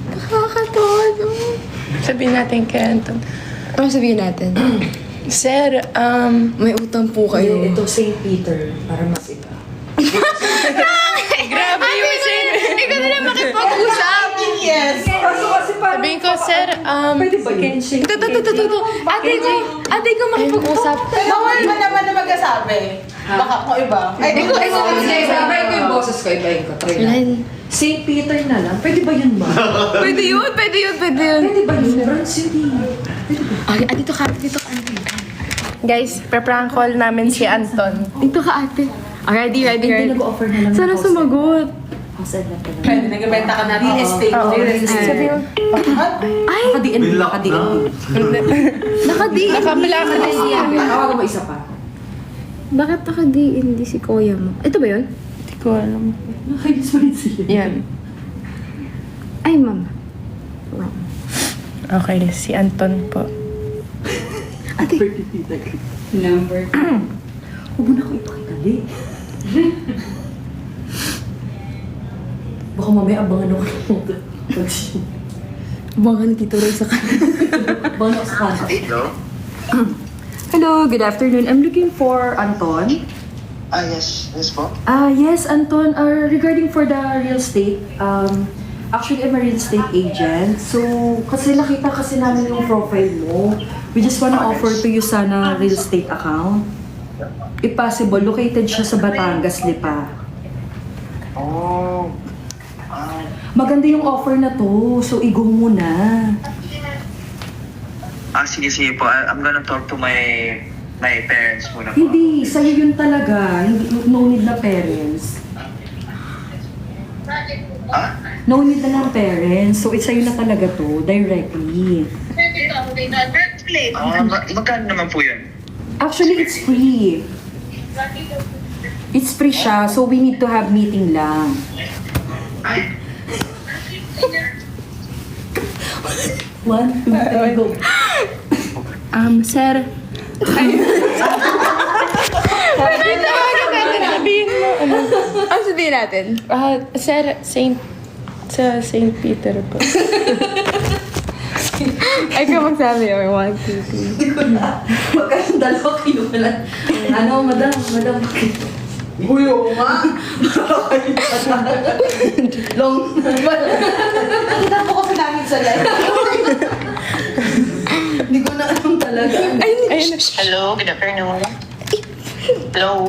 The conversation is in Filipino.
Nakakatawa, no? Sabihin natin kay Anton. Ano sabihin natin? Sir, May utang po kayo. Ito, St. Peter, para mas iba. grabe yung sir. Hindi ka na makipag-usap. Yes! Kaso kasi parang... Sabihin ko, sir, Pwede ba yun? Ito. Ate ko makipag-usap. Bawal mo naman na magkasabi. Baka kung iba. Ay, di ko Sabay ko yung boses ko, ibahin ko. Try lang. St. Peter na lang. Pwede ba yun ba? Pwede yun. Pwede ba yun? Brand City. Ay, dito ka. guys, pre-prank call namin si Anton. Dito ka, ate. Ready. Hindi nag-offer na lang. Sana sumagot. House na pala. Pwede, nagbenta ka na real estate. Oo. Real estate. Sabihin, Ay, Naka-DNB. naka-D. nakabala ka na siya. Tawagan mo isa pa. Bakit naka-D hindi si kuya mo? Ito ba yun? Hindi ko alam. Nakainis pa rin siya. Yan. Ay, mama. Wrong. Okay, si Anton po. Ate. Number 2. Huwag mo na ako ipakitali. Baka mamaya abangan ako ng pag-shoot. Baka ni Tito Ray sa kanila. Abangan ako sa kanta. Hello, good afternoon. I'm looking for Anton. Yes. Yes po. Yes, Anton. Regarding for the real estate, actually, I'm a real estate agent. So, kasi nakita kasi namin yung profile mo. We just wanna offer to you sana real estate account. If possible, located siya sa Batangas, Lipa. Oh. Maganda yung offer na to, so i-go mo na. Sige po. I'm gonna talk to my parents muna po. Hindi, sa'yo yun talaga. Hindi, no need na parents. No need na ng parents. So, it's sa'yo na talaga to, directly. Magkano naman po yun? Actually, it's free. It's free siya, so we need to have meeting lang. One, two, three, go. Sir. Sabihin mo, ano? Ano sabihin natin? Sir, sa St. Peter po. Ay, ka magsabi. Or 1, 2, 3. Hindi ko na. Huwag kayong dalawa kayo pala. Ano, madam. Uy, oo nga. Long. Nakita mo kasi namin sa live. Hindi ko na alam talaga. Ayun. Hello, good afternoon. Hello.